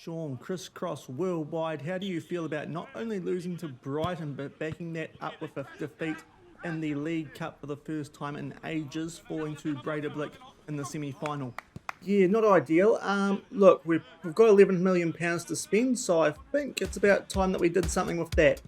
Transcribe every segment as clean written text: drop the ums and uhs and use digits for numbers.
Shaun, crisscross worldwide, how do you feel about not only losing to Brighton but backing that up with a defeat in the League Cup for the first time in ages, falling to Breidablik in the semi-final? Yeah, not ideal. Look, we've got £11 million to spend, so I think it's about time that we did something with that.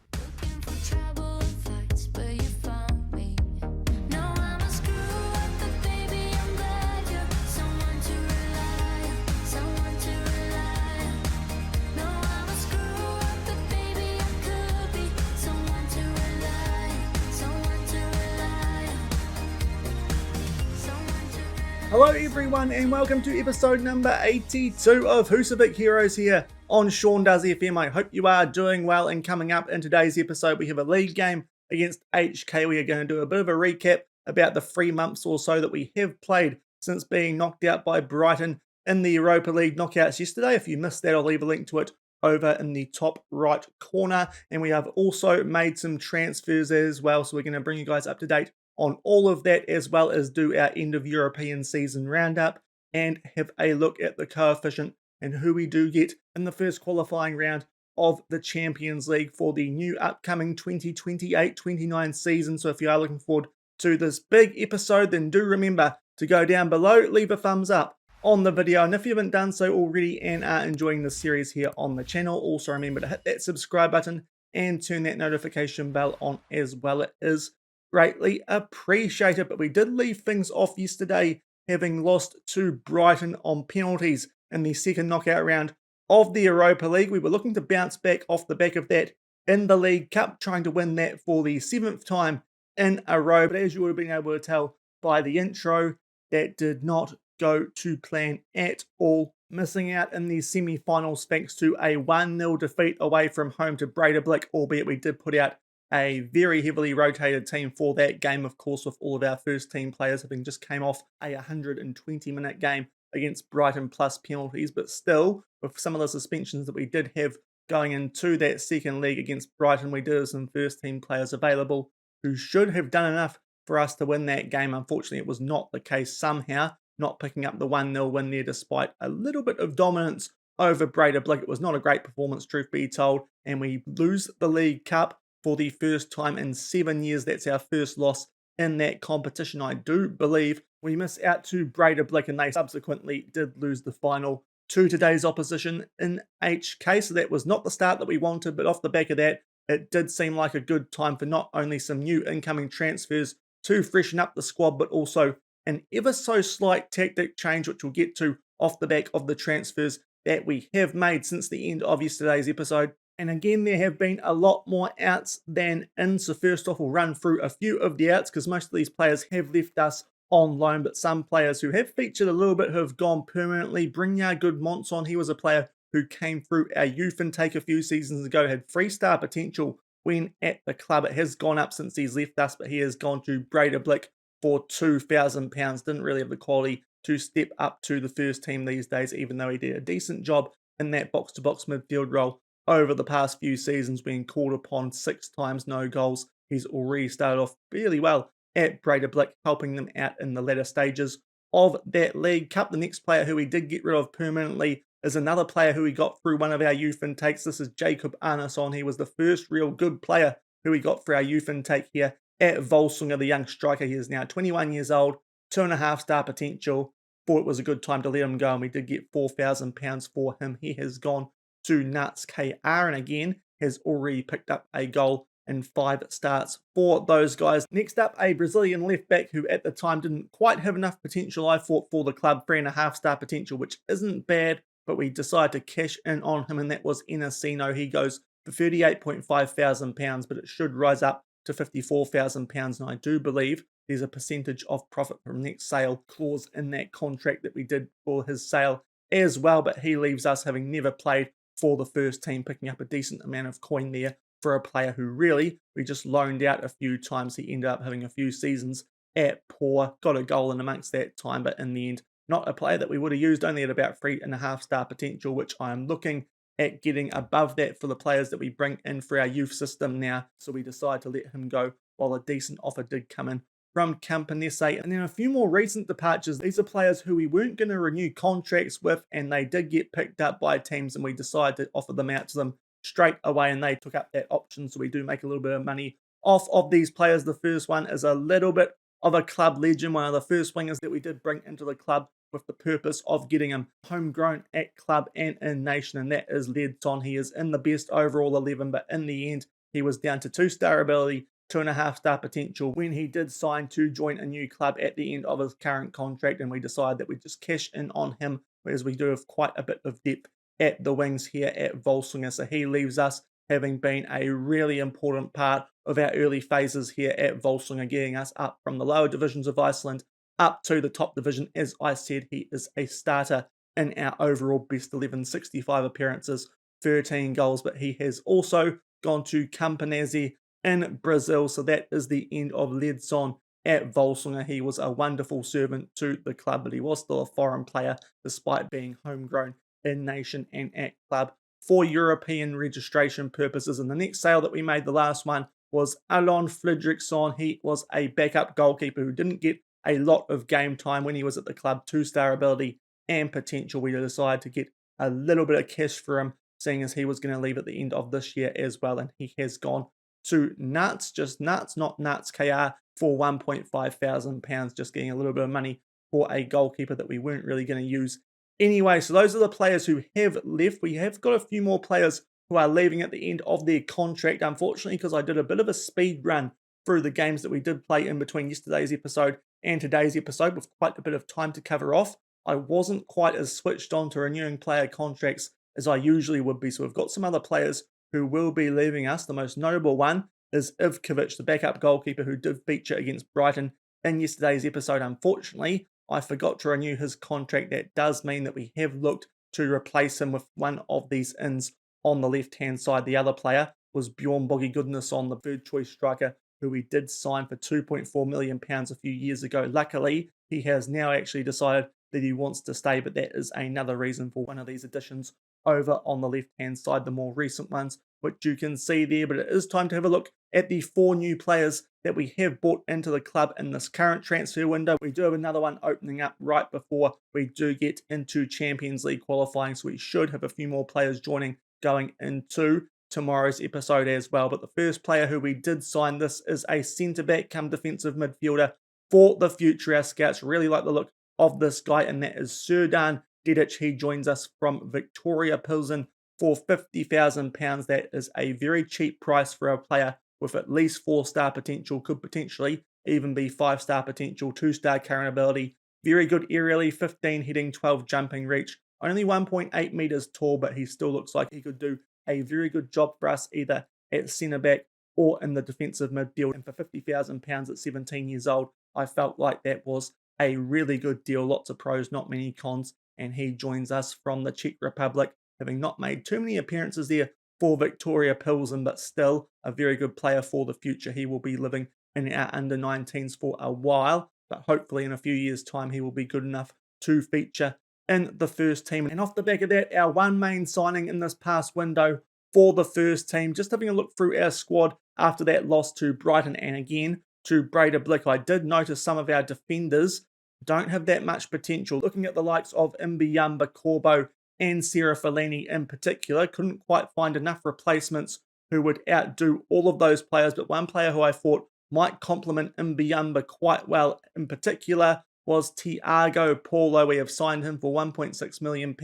Hello everyone and welcome to episode number 82 of Husavik Heroes here on Shaun Does FM. I hope you are doing well, and coming up in today's episode we have a league game against HK. We are going to do a bit of a recap about the 3 months or so that we have played since being knocked out by Brighton in the Europa League knockouts yesterday. If you missed that, I'll leave a link to it over in the top right corner. And we have also made some transfers as well, so we're going to bring you guys up to date on all of that, as well as do our end of European season roundup and have a look at the coefficient and who we do get in the first qualifying round of the Champions League for the new upcoming 2028-29 season. So if you are looking forward to this big episode, then do remember to go down below, leave a thumbs up on the video, and if you haven't done so already and are enjoying the series here on the channel, also remember to hit that subscribe button and turn that notification bell on as well. It is greatly appreciated. But we did leave things off yesterday, having lost to Brighton on penalties in the second knockout round of the Europa League. We were looking to bounce back off the back of that in the League Cup, trying to win that for the 7th time in a row. But as you would have been able to tell by the intro, that did not go to plan at all. Missing out in the semi-finals thanks to a 1-0 defeat away from home to Breidablik, albeit we did put out a very heavily rotated team for that game, of course, with all of our first team players having just came off a 120-minute game against Brighton plus penalties. But still, with some of the suspensions that we did have going into that second leg against Brighton, we did have some first team players available who should have done enough for us to win that game. Unfortunately, it was not the case somehow, not picking up the 1-0 win there despite a little bit of dominance over Breidablik. It was not a great performance, truth be told, and we lose the League Cup for the first time in 7 years. That's our first loss in that competition, I do believe. We miss out to Breidablik, and they subsequently did lose the final to today's opposition in HK. So that was not the start that we wanted, but off the back of that, it did seem like a good time for not only some new incoming transfers to freshen up the squad, but also an ever so slight tactic change, which we'll get to off the back of the transfers that we have made since the end of yesterday's episode. And again, there have been a lot more outs than in. So first off, we'll run through a few of the outs because most of these players have left us on loan, but some players who have featured a little bit have gone permanently. Brynjar Gudmundsson, he was a player who came through our youth intake a few seasons ago, had 3-star potential when at the club. It has gone up since he's left us, but he has gone to Breidablik for £2,000. Didn't really have the quality to step up to the first team these days, even though he did a decent job in that box-to-box midfield role over the past few seasons, being called upon 6 times, no goals. He's already started off fairly well at Breidablik, helping them out in the latter stages of that League Cup. The next player who we did get rid of permanently is another player who we got through one of our youth intakes. This is Jacob Arnason. He was the first real good player who we got for our youth intake here at Volsungur, the young striker. He is now 21 years old, 2.5-star potential. Thought it was a good time to let him go, and we did get £4,000 for him. He has gone to Nuts KR, and again has already picked up a goal in 5 starts for those guys. Next up, a Brazilian left back who at the time didn't quite have enough potential, I thought, for the club. 3.5-star potential, which isn't bad, but we decided to cash in on him, and that was Inacino. He goes for £38,500, but it should rise up to £54,000, and I do believe there's a percentage of profit from next sale clause in that contract that we did for his sale as well. But he leaves us having never played for the first team, picking up a decent amount of coin there for a player who really we just loaned out a few times. He ended up having a few seasons at Poor, got a goal in amongst that time, but in the end, not a player that we would have used, only at about 3.5-star potential, which I am looking at getting above that for the players that we bring in for our youth system now. So we decided to let him go while a decent offer did come in from Campinese. And then a few more recent departures. These are players who we weren't going to renew contracts with, and they did get picked up by teams, and we decided to offer them out to them straight away, and they took up that option. So we do make a little bit of money off of these players. The first one is a little bit of a club legend, one of the first wingers that we did bring into the club with the purpose of getting him homegrown at club and in nation, and that is Shaun. He is in the best overall 11, but in the end, he was down to 2-star ability, 2.5-star potential when he did sign to join a new club at the end of his current contract, and we decided that we'd just cash in on him, whereas we do have quite a bit of depth at the wings here at Volsungur. So he leaves us having been a really important part of our early phases here at Volsungur, getting us up from the lower divisions of Iceland up to the top division. As I said, he is a starter in our overall best 11, 65 appearances, 13 goals, but he has also gone to Campinese in Brazil. So that is the end of Shaun at Volsungur. He was a wonderful servant to the club, but he was still a foreign player despite being homegrown in nation and at club for European registration purposes. And the next sale that we made, the last one, was Alon Fredriksson. He was a backup goalkeeper who didn't get a lot of game time when he was at the club, 2-star ability and potential. We decided to get a little bit of cash for him, seeing as he was going to leave at the end of this year as well, and he has gone to Nuts, just Nuts, not Nuts KR, for £1,500, just getting a little bit of money for a goalkeeper that we weren't really going to use anyway. So those are the players who have left. We have got a few more players who are leaving at the end of their contract, unfortunately, because I did a bit of a speed run through the games that we did play in between yesterday's episode and today's episode with quite a bit of time to cover off. I wasn't quite as switched on to renewing player contracts as I usually would be. So we've got some other players who will be leaving us. The most notable one is Ivkovic, the backup goalkeeper who did feature against Brighton in yesterday's episode. Unfortunately, I forgot to renew his contract. That does mean that we have looked to replace him with one of these ins on the left-hand side. The other player was Bjorn Boggy Goodness, the third choice striker, who we did sign for £2.4 million a few years ago. Luckily, he has now actually decided that he wants to stay, but that is another reason for one of these additions over on the left-hand side, the more recent ones, which you can see there. But it is time to have a look at the 4 new players that we have brought into the club in this current transfer window. We do have another one opening up right before we do get into Champions League qualifying, so we should have a few more players joining going into tomorrow's episode as well. But the first player who we did sign, this is a centre-back come defensive midfielder for the future. Our scouts really like the look of this guy, and that is Serdan Dedic. He joins us from Victoria Pilsen for £50,000. That is a very cheap price for a player with at least 4-star potential, could potentially even be 5-star potential, 2-star current ability, very good aerially, 15 heading, 12 jumping reach, only 1.8 meters tall, but he still looks like he could do a very good job for us either at centre back or in the defensive midfield. And for £50,000 at 17 years old, I felt like that was a really good deal. Lots of pros, not many cons, and he joins us from the Czech Republic, having not made too many appearances there for Victoria Pilsen, but still a very good player for the future. He will be living in our under-19s for a while, but hopefully in a few years' time he will be good enough to feature in the first team. And off the back of that, our one main signing in this past window for the first team, just having a look through our squad after that loss to Brighton and again to Breda Blick, I did notice some of our defenders don't have that much potential. Looking at the likes of Mbiyamba, Corbo, and Sarah Fellini in particular, couldn't quite find enough replacements who would outdo all of those players. But one player who I thought might complement Mbiyamba quite well in particular was Tiago Paulo. We have signed him for £1.6 million,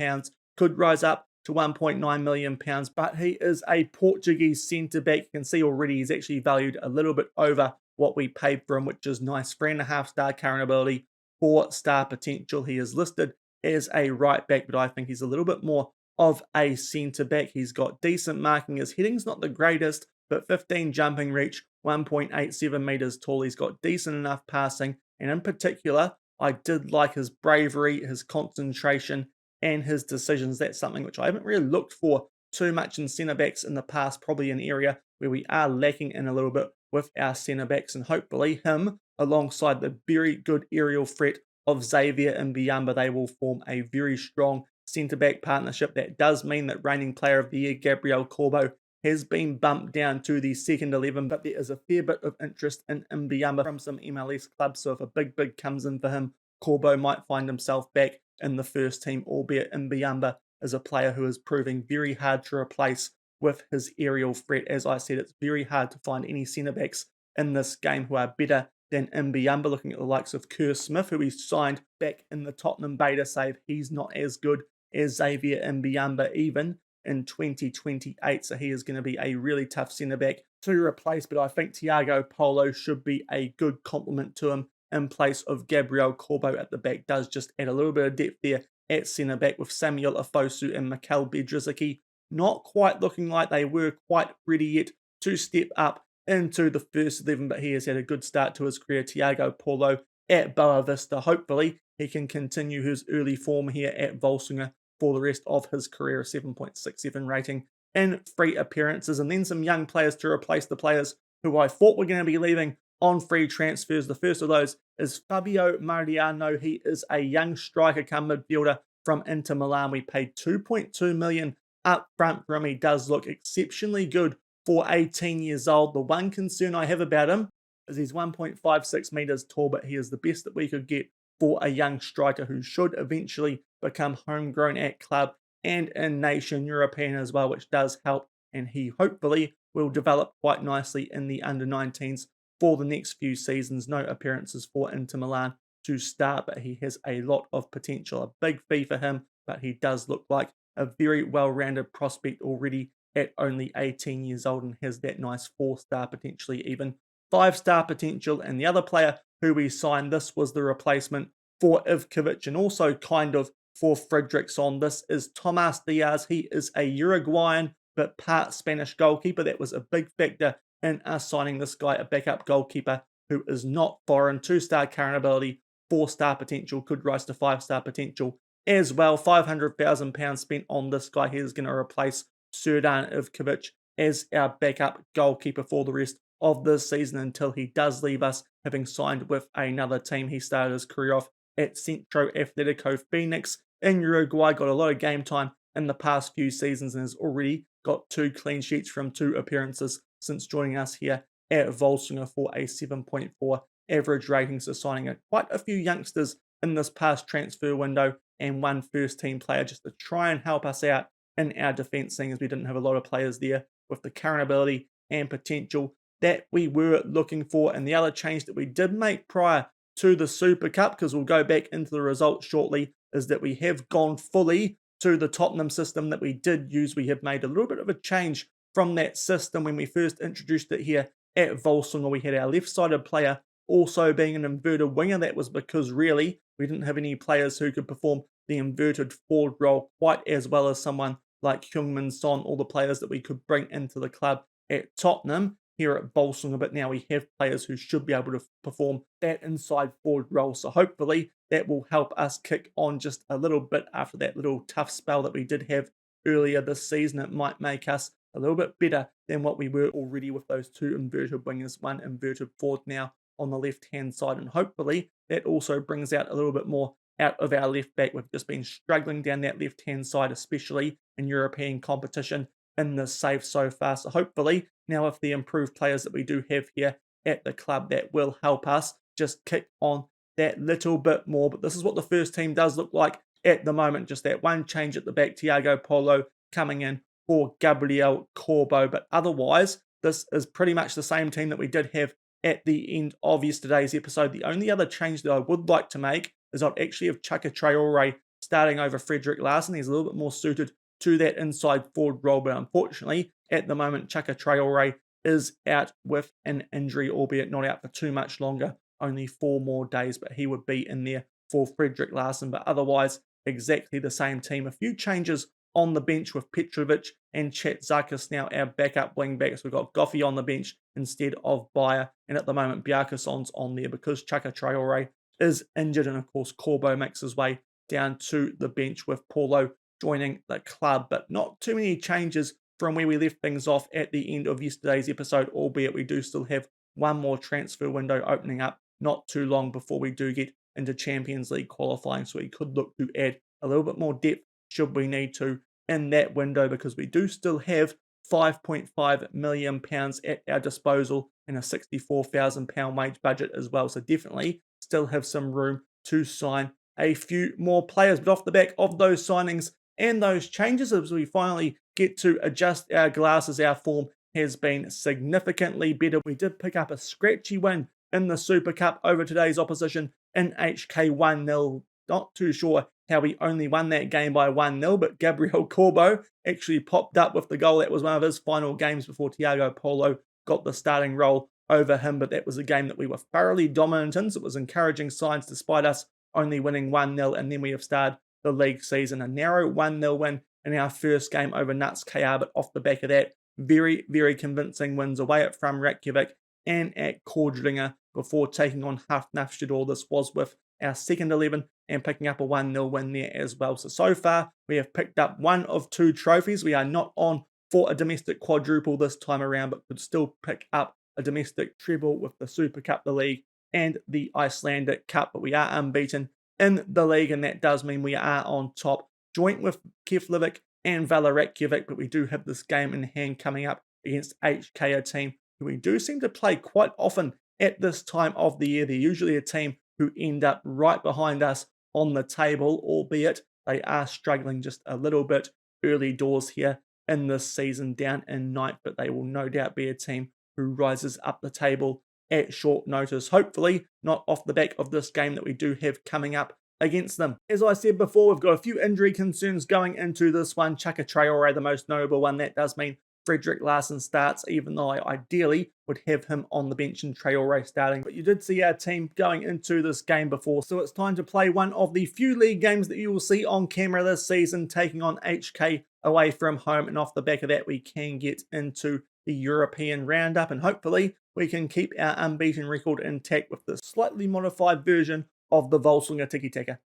could rise up to £1.9 million, but he is a Portuguese centre-back. You can see already he's actually valued a little bit over what we paid for him, which is nice. 3.5-star current ability, 4-star potential. He is listed as a right back, but I think he's a little bit more of a centre back. He's got decent marking. His heading's not the greatest, but 15 jumping reach, 1.87 meters tall. He's got decent enough passing, and in particular, I did like his bravery, his concentration, and his decisions. That's something which I haven't really looked for too much in centre backs in the past, probably an area where we are lacking in a little bit with our centre backs, and hopefully him alongside the very good aerial threat of Xavier and Mbiyamba, they will form a very strong centre-back partnership. That does mean that reigning player of the year, Gabriel Corbo, has been bumped down to the second 11, but there is a fair bit of interest in Mbiamba from some MLS clubs, so if a big comes in for him, Corbo might find himself back in the first team, albeit Mbiamba is a player who is proving very hard to replace with his aerial threat. As I said, it's very hard to find any centre-backs in this game who are better than Mbiamba. Looking at the likes of Kerr Smith, who he signed back in the Tottenham beta save, he's not as good as Xavier Mbiamba even in 2028, so he is going to be a really tough centre-back to replace, but I think Thiago Polo should be a good complement to him in place of Gabriel Corbo at the back. Does just add a little bit of depth there at centre-back with Samuel Afosu and Mikel Bedrzicki not quite looking like they were quite ready yet to step up into the first 11, but he has had a good start to his career. Thiago Polo at Boa Vista. Hopefully, he can continue his early form here at Volsungur for the rest of his career. 7.67 rating in 3 appearances, and then some young players to replace the players who I thought were going to be leaving on free transfers. The first of those is Fabio Mariano. He is a young striker come midfielder from Inter Milan. We paid 2.2 million up front for him. He does look exceptionally good for 18 years old. The one concern I have about him is he's 1.56 meters tall, but he is the best that we could get for a young striker who should eventually become homegrown at club and in nation European as well, which does help, and he hopefully will develop quite nicely in the under-19s for the next few seasons. No appearances for Inter Milan to start, but he has a lot of potential. A big fee for him, but he does look like a very well-rounded prospect already at only 18 years old and has that nice 4-star, potentially even 5-star potential. And the other player who we signed, this was the replacement for Ivkovic and also kind of for Fredriksson. This is Tomas Diaz. He is a Uruguayan but part Spanish goalkeeper. That was a big factor in us signing this guy, a backup goalkeeper who is not foreign. 2-star current ability, 4-star potential, could rise to 5-star potential as well. £500,000 spent on this guy. He is going to replace Serdan Ivkovic as our backup goalkeeper for the rest of this season until he does leave us, having signed with another team. He started his career off at Centro Atletico Phoenix in Uruguay, got a lot of game time in the past few seasons and has already got 2 clean sheets from 2 appearances since joining us here at Volsungur for a 7.4 average rating. So signing quite a few youngsters in this past transfer window and 1 first-team player just to try and help us out in our defence, seeing as we didn't have a lot of players there with the current ability and potential that we were looking for. And the other change that we did make prior to the Super Cup, because we'll go back into the results shortly, is that we have gone fully to the Tottenham system that we did use. We have made a little bit of a change from that system when we first introduced it here at Volsungur. We had our left-sided player also being an inverted winger. That was because really we didn't have any players who could perform the inverted forward role quite as well as someone like Heung-min Son, all the players that we could bring into the club at Tottenham here at Volsungur. But now we have players who should be able to perform that inside forward role. So hopefully that will help us kick on just a little bit after that little tough spell that we did have earlier this season. It might make us a little bit better than what we were already with those 2 inverted wingers, 1 inverted forward now on the left-hand side. And hopefully that also brings out a little bit more out of our left back. We've just been struggling down that left-hand side, especially in European competition in the save so far. So hopefully now with the improved players that we do have here at the club, that will help us just kick on that little bit more. But this is what the first team does look like at the moment. Just that one change at the back, Thiago Polo coming in for Gabriel Corbo. But otherwise, this is pretty much the same team that we did have at the end of yesterday's episode. The only other change that I would like to make is I'd actually have Chaka Traore starting over Fredrik Larsson. He's a little bit more suited to that inside forward role, but unfortunately, at the moment, Chaka Traore is out with an injury, albeit not out for too much longer, only 4 more days, but he would be in there for Fredrik Larsson. But otherwise, exactly the same team. A few changes on the bench with Petrovic and Chatzakis now our backup wing backs. We've got Goffey on the bench instead of Bayer, and at the moment, Bjarkeson's on there because Chaka Traore is injured, and of course, Corbo makes his way down to the bench with Paulo joining the club. But not too many changes from where we left things off at the end of yesterday's episode, albeit we do still have 1 more transfer window opening up not too long before we do get into Champions League qualifying. So we could look to add a little bit more depth should we need to in that window, because we do still have £5.5 million at our disposal and a £64,000 wage budget as well. So definitely still have some room to sign a few more players. But off the back of those signings and those changes, as we finally get to adjust our glasses, our form has been significantly better. We did pick up a scratchy win in the Super Cup over today's opposition in HK 1-0. Not too sure how we only won that game by 1-0, but Gabriel Corbo actually popped up with the goal. That was one of his final games before Thiago Polo got the starting role over him, but that was a game that we were thoroughly dominant in, so it was encouraging signs despite us only winning 1-0, and then we have started the league season. A narrow 1-0 win in our first game over Nuts KR, but off the back of that, very, very convincing wins away at from Reykjavik and at Cordringa before taking on Hafnarfjordur. This was with our second 11 and picking up a 1-0 win there as well. So far, we have picked up one of two trophies. We are not on for a domestic quadruple this time around, but could still pick up a domestic treble with the Super Cup, the league, and the Icelandic Cup. But we are unbeaten in the league, and that does mean we are on top, joint with Keflavik and Vala Reykjavik, but we do have this game in hand coming up against HK, a team who we do seem to play quite often at this time of the year. They're usually a team who end up right behind us on the table, albeit they are struggling just a little bit early doors here in this season, down in ninth, but they will no doubt be a team who rises up the table at short notice, hopefully not off the back of this game that we do have coming up against them. As I said before, we've got a few injury concerns going into this one. Chaka Traore, the most notable one. That does mean Frederick Larsson starts, even though I ideally would have him on the bench and Traore starting. But you did see our team going into this game before, so it's time to play one of the few league games that you will see on camera this season, taking on HK away from home. And off the back of that, we can get into the European roundup, and hopefully we can keep our unbeaten record intact with the slightly modified version of the Volsungur Tiki Taka.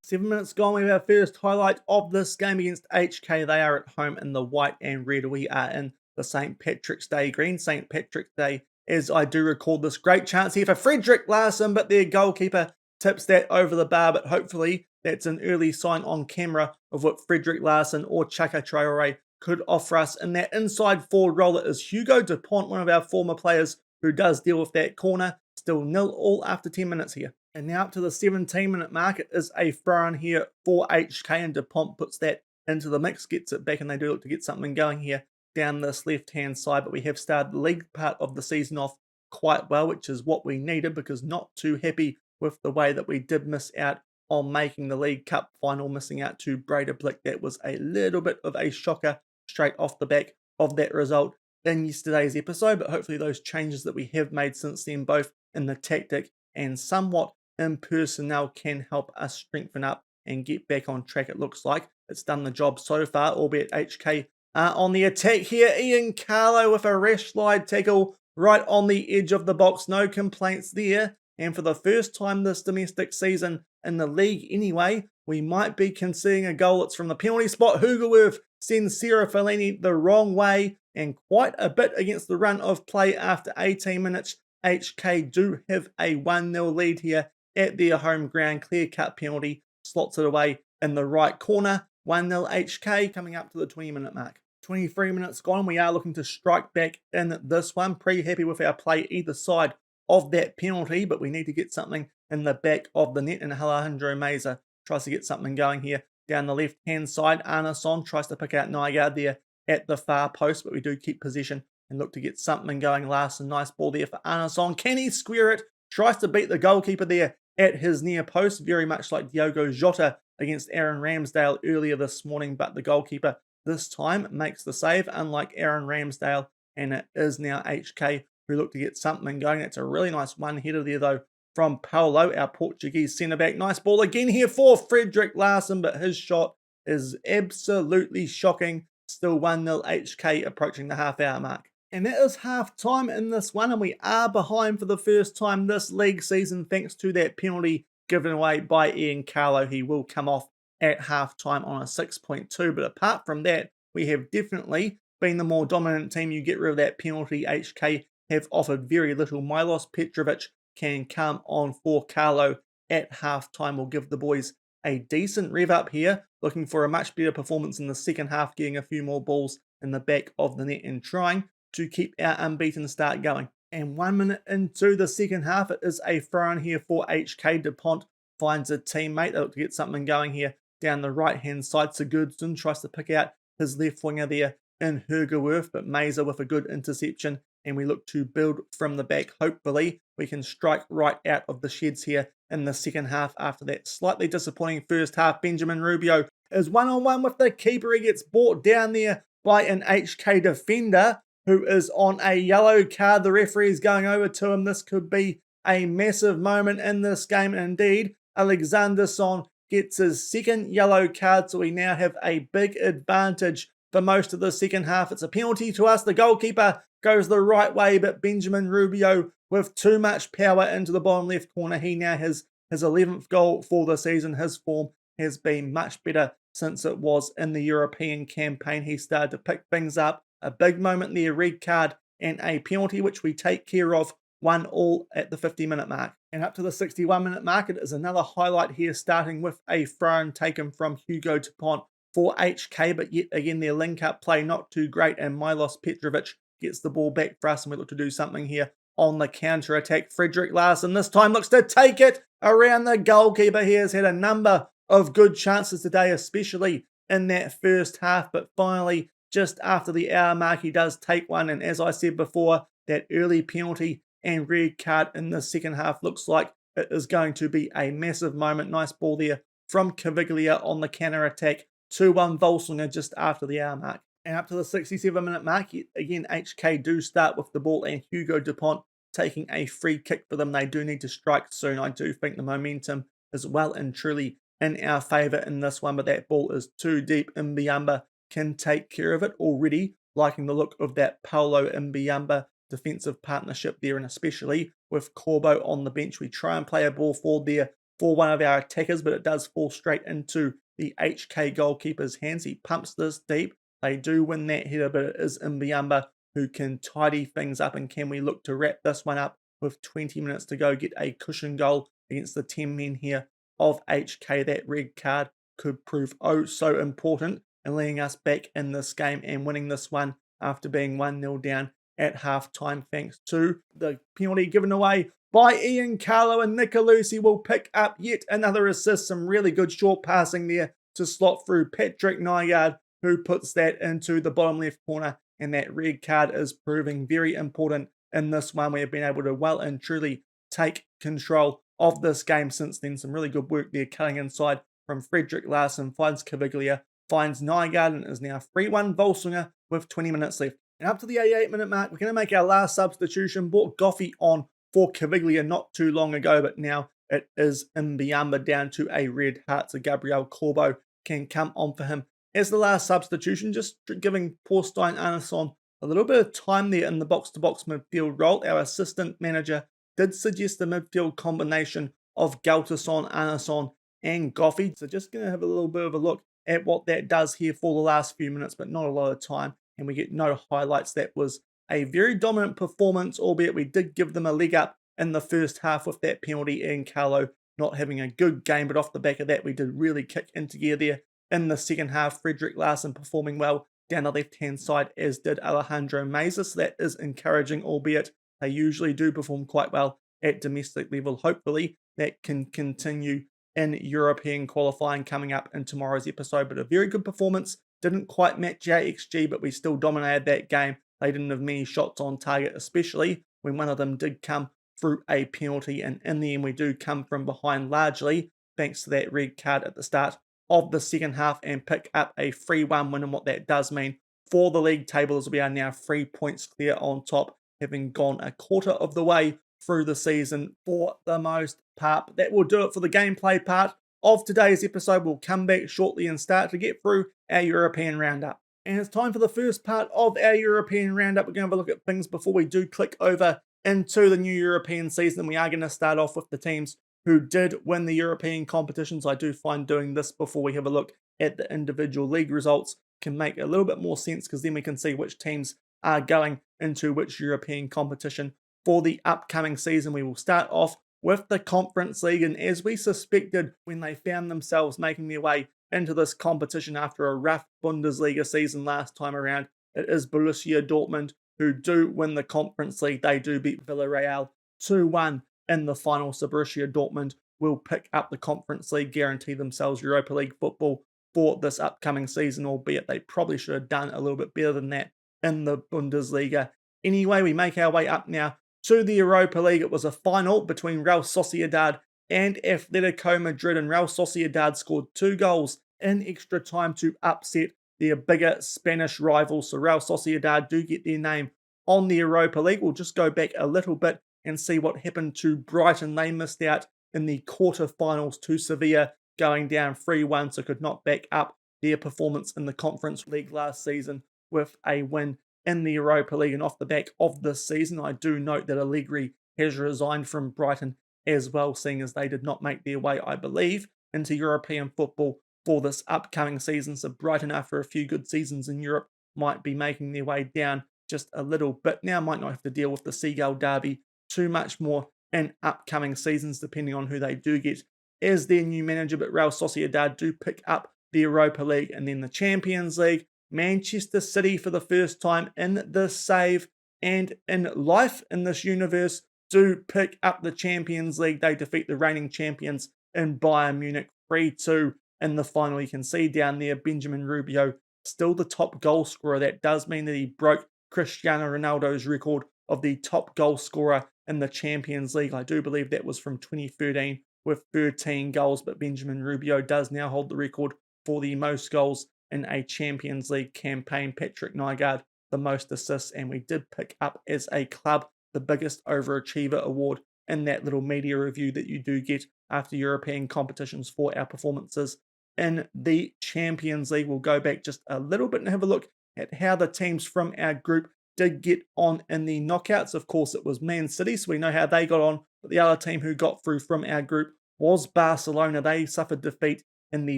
7 minutes gone, we have our first highlight of this game against HK. They are at home in the white and red. We are in the St. Patrick's Day green. St. Patrick's Day, as I do recall, this great chance here for Frederick Larsson, but their goalkeeper tips that over the bar, but hopefully that's an early sign on camera of what Frederick Larsson or Chaka Traore could offer us in that inside forward role. It is Hugo Dupont, one of our former players, who does deal with that corner. Still 0-0 after 10 minutes here. And now up to the 17-minute mark, it is a throw-in here for HK, and Dupont puts that into the mix, gets it back, and they do look to get something going here down this left-hand side. But we have started the league part of the season off quite well, which is what we needed, because not too happy with the way that we did miss out on making the League Cup final, missing out to Breidablik. That was a little bit of a shocker straight off the back of that result in yesterday's episode, but hopefully those changes that we have made since then, both in the tactic and somewhat in personnel, can help us strengthen up and get back on track. It looks like it's done the job so far, albeit HK on the attack here. Ian Carlo with a rash slide tackle right on the edge of the box. No complaints there. And for the first time this domestic season in the league anyway, we might be conceding a goal. It's from the penalty spot. Hugerwerf sends Sarah Fellini the wrong way, and quite a bit against the run of play after 18 minutes. HK do have a 1-0 lead here at their home ground. Clear-cut penalty, slots it away in the right corner. 1-0 HK coming up to the 20-minute mark. 23 minutes gone. We are looking to strike back in this one. Pretty happy with our play either side of that penalty, but we need to get something in the back of the net, and Alejandro Meza tries to get something going here down the left-hand side. Arnason tries to pick out Nygaard there at the far post, but we do keep possession and look to get something going. Larson, nice ball there for Arnason. Can he square it? Tries to beat the goalkeeper there at his near post, very much like Diogo Jota against Aaron Ramsdale earlier this morning, but the goalkeeper this time makes the save, unlike Aaron Ramsdale, and it is now HK who look to get something going. That's a really nice one-header there, though, from Paulo, our Portuguese centre-back. Nice ball again here for Frederick Larsson, but his shot is absolutely shocking. Still 1-0 HK approaching the half-hour mark. And that is half-time in this one, and we are behind for the first time this league season thanks to that penalty given away by Ian Carlo. He will come off at half-time on a 6.2, but apart from that, we have definitely been the more dominant team. You get rid of that penalty, HK have offered very little. Milos Petrovic can come on for Carlo at halftime. Will give the boys a decent rev up here, looking for a much better performance in the second half, getting a few more balls in the back of the net and trying to keep our unbeaten start going. And 1 minute into the second half, it is a throw in here for HK. DuPont finds a teammate. They look to get something going here down the right-hand side. Sigurdsson tries to pick out his left winger there in Hergerworth, but Mazer with a good interception, and we look to build from the back. Hopefully, we can strike right out of the sheds here in the second half after that slightly disappointing first half. Benjamin Rubio is one-on-one with the keeper. He gets brought down there by an HK defender who is on a yellow card. The referee is going over to him. This could be a massive moment in this game. Indeed, Alexanderson gets his second yellow card, so we now have a big advantage for most of the second half. It's a penalty to us. The goalkeeper goes the right way, but Benjamin Rubio with too much power into the bottom left corner. He now has his 11th goal for the season. His form has been much better since it was in the European campaign. He started to pick things up. A big moment there, red card and a penalty, which we take care of. 1-1 at the 50-minute mark. And up to the 61-minute mark, it is another highlight here, starting with a throw-in taken from Hugo Dupont for HK, but yet again their link-up play not too great, and Milos Petrovic gets the ball back for us, and we look to do something here on the counter-attack. Frederick Larsson this time looks to take it around the goalkeeper. He has had a number of good chances today, especially in that first half, but finally, just after the hour mark, he does take one, and as I said before, that early penalty and red card in the second half looks like it is going to be a massive moment. Nice ball there from Caviglia on the counter-attack. 2-1 Volsungur just after the hour mark. And up to the 67-minute mark, again, HK do start with the ball, and Hugo Dupont taking a free kick for them. They do need to strike soon. I do think the momentum is well and truly in our favour in this one, but that ball is too deep. Mbiamba can take care of it already. Liking the look of that Paulo Mbiamba defensive partnership there, and especially with Corbo on the bench. We try and play a ball forward there for one of our attackers, but it does fall straight into the HK goalkeeper's hands. He pumps this deep. They do win that header, but it is Mbiamba who can tidy things up. And can we look to wrap this one up with 20 minutes to go, get a cushion goal against the 10 men here of HK? That red card could prove oh so important in letting us back in this game and winning this one after being 1-0 down at half-time, thanks to the penalty given away by Ian Carlo, and Nicolucci will pick up yet another assist. Some really good short passing there to slot through Patrick Nygaard, who puts that into the bottom left corner, and that red card is proving very important in this one. We have been able to well and truly take control of this game since then. Some really good work there, cutting inside from Frederick Larsson, finds Caviglia, finds Nygaard, and is now 3-1 Volsungur with 20 minutes left. And up to the 88-minute mark, we're going to make our last substitution. Brought Goffey on for Caviglia not too long ago, but now it is Mbiamba down to a red heart. So Gabriel Corbo can come on for him as the last substitution, just giving Paul Stein Arneson a little bit of time there in the box-to-box midfield role. Our assistant manager did suggest the midfield combination of Galtason, Arneson, and Goffey. So just going to have a little bit of a look at what that does here for the last few minutes, but not a lot of time. And we get no highlights. That was a very dominant performance, albeit we did give them a leg up in the first half with that penalty, and Carlo not having a good game. But off the back of that, we did really kick into gear there in the second half. Frederick Larsson performing well down the left-hand side, as did Alejandro Mazer. So that is encouraging, albeit they usually do perform quite well at domestic level. Hopefully that can continue in European qualifying coming up in tomorrow's episode. But a very good performance. Didn't quite match our XG, but we still dominated that game. They didn't have many shots on target, especially when one of them did come through a penalty. And in the end, we do come from behind largely thanks to that red card at the start of the second half and pick up a 3-1 win. And what that does mean for the league table is we are now 3 points clear on top, having gone a quarter of the way through the season for the most part. But that will do it for the gameplay part of today's episode. We'll come back shortly and start to get through our European roundup. And it's time for the first part of our European roundup. We're going to have a look at things before we do click over into the new European season. We are going to start off with the teams who did win the European competitions. I do find doing this before we have a look at the individual league results can make a little bit more sense, because then we can see which teams are going into which European competition for the upcoming season. We will start off with the Conference League. And as we suspected when they found themselves making their way into this competition after a rough Bundesliga season last time around, it is Borussia Dortmund who do win the Conference League. They do beat Villarreal 2-1 in the final. So Borussia Dortmund will pick up the Conference League, guarantee themselves Europa League football for this upcoming season, albeit they probably should have done a little bit better than that in the Bundesliga. Anyway, we make our way up now to the Europa League. It was a final between Real Sociedad and Atletico Madrid, and Real Sociedad scored 2 goals in extra time to upset their bigger Spanish rivals. So Real Sociedad do get their name on the Europa League. We'll just go back a little bit and see what happened to Brighton. They missed out in the quarterfinals to Sevilla, going down 3-1, so could not back up their performance in the Conference League last season with a win in the Europa League. And off the back of this season, I do note that Allegri has resigned from Brighton as well, seeing as they did not make their way, I believe, into European football for this upcoming season. So Brighton, after a few good seasons in Europe, might be making their way down just a little bit now. Might not have to deal with the Seagull Derby too much more in upcoming seasons, depending on who they do get as their new manager. But Real Sociedad do pick up the Europa League. And then the Champions League, Manchester City, for the first time in this save and in life in this universe, do pick up the Champions League. They defeat the reigning champions in Bayern Munich 3-2 in the final. You can see down there Benjamin Rubio, still the top goal scorer. That does mean that he broke Cristiano Ronaldo's record of the top goal scorer in the Champions League. I do believe that was from 2013 with 13 goals, but Benjamin Rubio does now hold the record for the most goals in a Champions League campaign. Patrick Nygaard, the most assists, and we did pick up as a club the biggest overachiever award in that little media review that you do get after European competitions for our performances in the Champions League. We'll go back just a little bit and have a look at how the teams from our group did get on in the knockouts. Of course, it was Man City, so we know how they got on, but the other team who got through from our group was Barcelona. They suffered defeat in the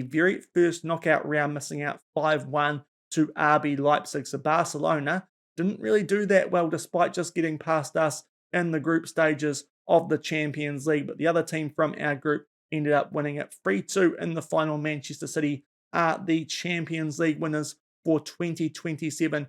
very first knockout round, missing out 5-1 to RB Leipzig. So Barcelona didn't really do that well, despite just getting past us in the group stages of the Champions League. But the other team from our group ended up winning it 3-2 in the final. Manchester City are the Champions League winners for 2027-28.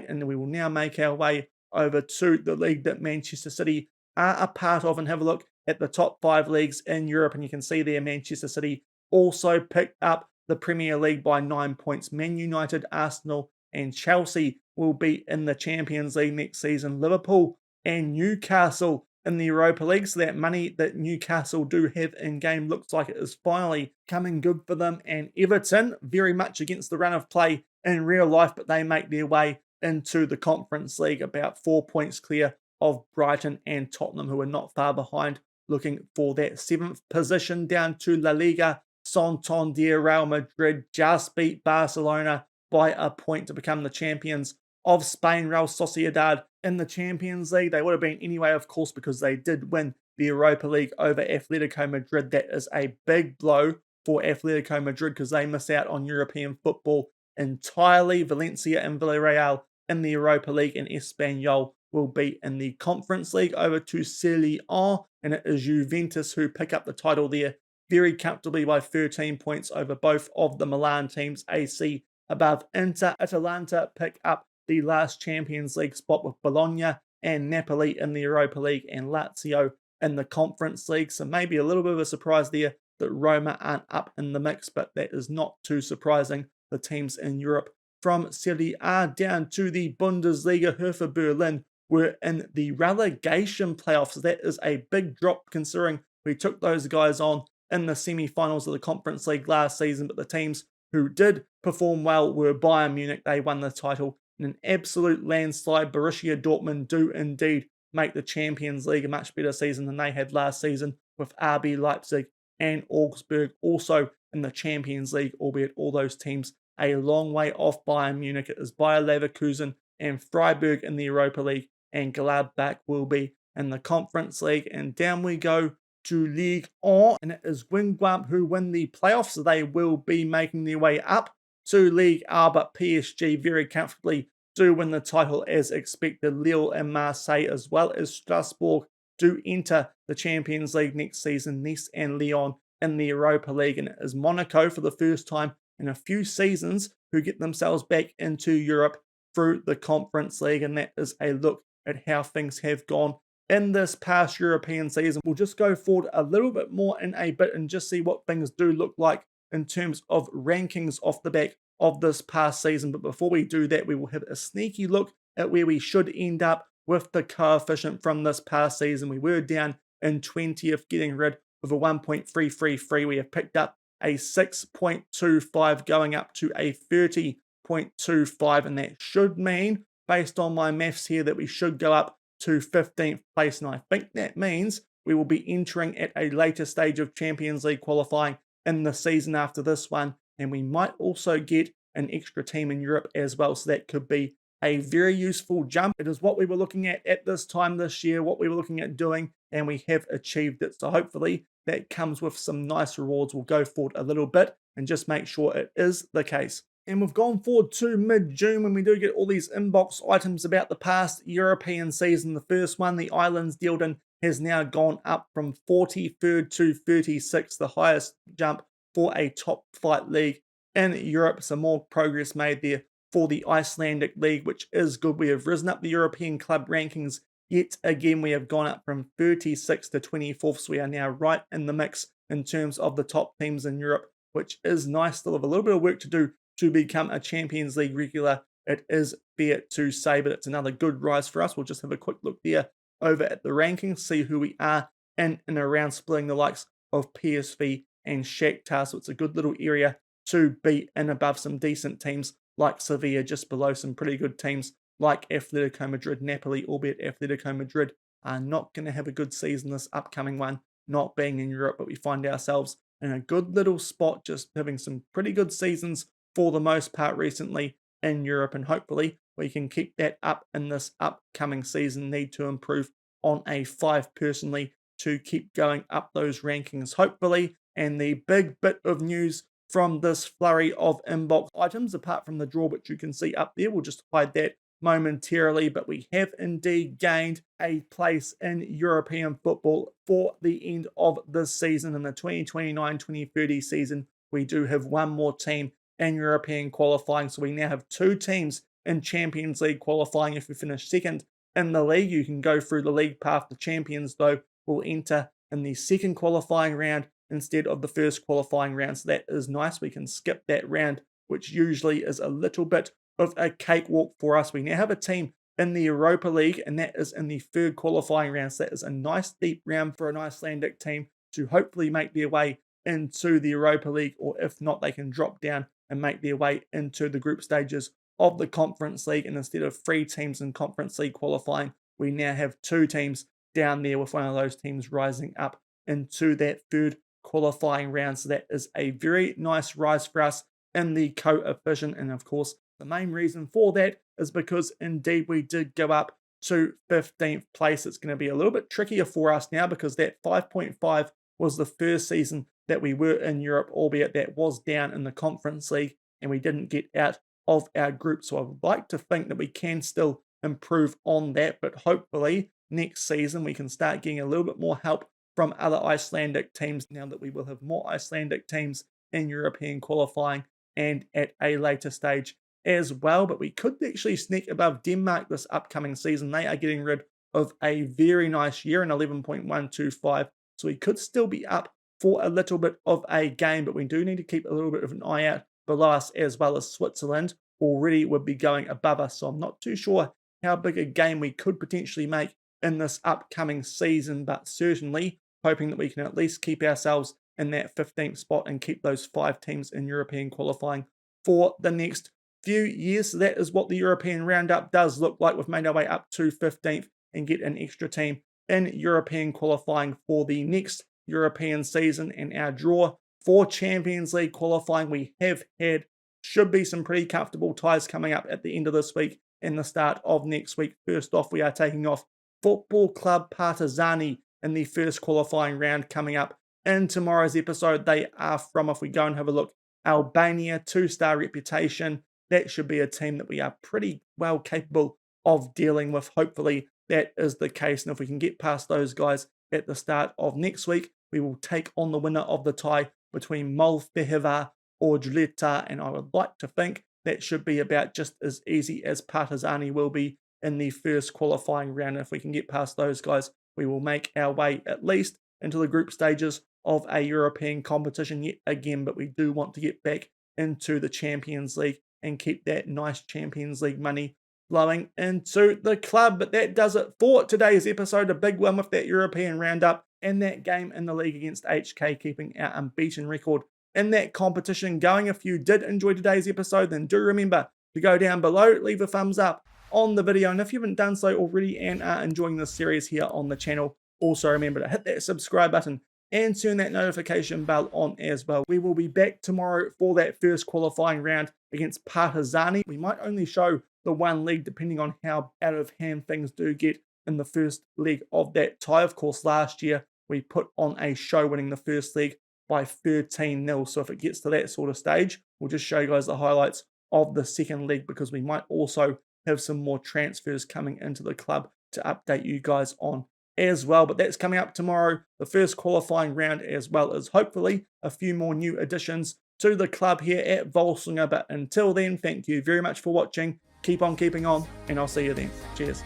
And we will now make our way over to the league that Manchester City are a part of and have a look at the top 5 leagues in Europe. And you can see there Manchester City also picked up the Premier League by 9 points. Man United, Arsenal, and Chelsea will be in the Champions League next season. Liverpool and Newcastle in the Europa League. So that money that Newcastle do have in game looks like it is finally coming good for them. And Everton, very much against the run of play in real life, but they make their way into the Conference League, about 4 points clear of Brighton and Tottenham, who are not far behind, looking for that 7th position. Down to La Liga, Santander, Real Madrid just beat Barcelona by a point to become the champions of Spain. Real Sociedad in the Champions League. They would have been anyway, of course, because they did win the Europa League over Atletico Madrid. That is a big blow for Atletico Madrid because they miss out on European football entirely. Valencia and Villarreal in the Europa League, and Espanyol will be in the Conference League. Over to Serie A, and it is Juventus who pick up the title there very comfortably by 13 points over both of the Milan teams. AC above Inter. Atalanta pick up the last Champions League spot with Bologna and Napoli in the Europa League, and Lazio in the Conference League. So maybe a little bit of a surprise there that Roma aren't up in the mix, but that is not too surprising. The teams in Europe from Serie A down to the Bundesliga, Hertha Berlin were in the relegation playoffs. That is a big drop considering we took those guys on in the semi-finals of the Conference League last season, but the teams who did perform well were Bayern Munich. They won the title in an absolute landslide. Borussia Dortmund do indeed make the Champions League a much better season than they had last season, with RB Leipzig and Augsburg also in the Champions League, albeit all those teams a long way off Bayern Munich. It is Bayer Leverkusen and Freiburg in the Europa League, and Gladbach will be in the Conference League. And down we go to Ligue 1, and it is Guingamp who win the playoffs. They will be making their way up to Ligue 1, but PSG very comfortably do win the title as expected. Lille and Marseille, as well as Strasbourg do enter the Champions League next season, Nice and Lyon in the Europa League, and it is Monaco for the first time in a few seasons who get themselves back into Europe through the Conference League, and that is a look at how things have gone in this past European season. We'll just go forward a little bit more in a bit and just see what things do look like in terms of rankings off the back of this past season. But before we do that, we will have a sneaky look at where we should end up with the coefficient from this past season. We were down in 20th, getting rid of a 1.333. We have picked up a 6.25 going up to a 30.25, and that should mean, based on my maths here, that we should go up to 15th place, and I think that means we will be entering at a later stage of Champions League qualifying in the season after this one, and we might also get an extra team in Europe as well, so that could be a very useful jump. It is what we were looking at this time this year, what we were looking at doing, and we have achieved it. So hopefully that comes with some nice rewards. We'll go forward a little bit and just make sure it is the case. And we've gone forward to mid-June when we do get all these inbox items about the past European season. The first one, the Islands dealt in, has now gone up from 43rd to 36th, the highest jump for a top flight league in Europe. Some more progress made there for the Icelandic league, which is good. We have risen up the European club rankings yet again. We have gone up from 36th to 24th, so we are now right in the mix in terms of the top teams in Europe, which is nice. Still have a little bit of work to do to become a Champions League regular, it is fair to say, but it's another good rise for us. We'll just have a quick look there over at the rankings, see who we are in and around, splitting the likes of PSV and Shakhtar, so it's a good little area to be in above some decent teams like Sevilla, just below some pretty good teams like Atletico Madrid, Napoli, albeit Atletico Madrid are not going to have a good season this upcoming one, not being in Europe, but we find ourselves in a good little spot, just having some pretty good seasons for the most part recently in Europe, and hopefully we can keep that up in this upcoming season. Need to improve on a 5 personally to keep going up those rankings, hopefully. And the big bit of news from this flurry of inbox items, apart from the draw, which you can see up there, we'll just hide that momentarily, but we have indeed gained a place in European football for the end of this season. In the 2029-2030 season, we do have one more team in European qualifying, so we now have 2 teams in Champions League qualifying. If we finish second in the league, you can go through the league path. The champions, though, will enter in the second qualifying round instead of the first qualifying round, so that is nice. We can skip that round, which usually is a little bit of a cakewalk for us. We now have a team in the Europa League, and that is in the third qualifying round, so that is a nice deep round for an Icelandic team to hopefully make their way into the Europa League, or if not, they can drop down and make their way into the group stages of the Conference League. And instead of 3 teams in Conference League qualifying, we now have 2 teams down there, with one of those teams rising up into that third qualifying round. So that is a very nice rise for us in the coefficient. And of course, the main reason for that is because indeed we did go up to 15th place. It's going to be a little bit trickier for us now, because that 5.5 was the first season that we were in Europe, albeit that was down in the Conference League and we didn't get out of our group. So I would like to think that we can still improve on that, but hopefully next season we can start getting a little bit more help from other Icelandic teams, now that we will have more Icelandic teams in European qualifying and at a later stage as well. But we could actually sneak above Denmark this upcoming season. They are getting rid of a very nice year in 11.125, so we could still be up for a little bit of a game, but we do need to keep a little bit of an eye out below us, as well as Switzerland already would be going above us. So I'm not too sure how big a game we could potentially make in this upcoming season, but certainly hoping that we can at least keep ourselves in that 15th spot and keep those 5 teams in European qualifying for the next few years. So that is what the European roundup does look like. We've made our way up to 15th and get an extra team in European qualifying for the next European season. And our draw for Champions League qualifying we have had should be some pretty comfortable ties coming up at the end of this week and the start of next week. First off, we are taking off Football Club Partizani in the first qualifying round coming up in tomorrow's episode. They are from, if we go and have a look, Albania, 2-star reputation. That should be a team that we are pretty well capable of dealing with. Hopefully that is the case. And if we can get past those guys at the start of next week, we will take on the winner of the tie between Molfeheva or Giulietta, and I would like to think that should be about just as easy as Partizani will be in the first qualifying round. If we can get past those guys, we will make our way at least into the group stages of a European competition yet again, but we do want to get back into the Champions League and keep that nice Champions League money flowing into the club. But that does it for today's episode. A big one with that European roundup and that game in the league against HK, keeping our unbeaten record in that competition going. If you did enjoy today's episode, then do remember to go down below, leave a thumbs up on the video, and if you haven't done so already and are enjoying this series here on the channel, also remember to hit that subscribe button and turn that notification bell on as well. We will be back tomorrow for that first qualifying round against Partizani. We might only show the one leg depending on how out of hand things do get in the first leg of that tie. Of course, last year we put on a show winning the first leg by 13-0. So if it gets to that sort of stage, we'll just show you guys the highlights of the second leg, because we might also have some more transfers coming into the club to update you guys on as well. But that's coming up tomorrow, the first qualifying round, as well as hopefully a few more new additions to the club here at Volsungur. But until then, thank you very much for watching. Keep on keeping on, and I'll see you then. Cheers.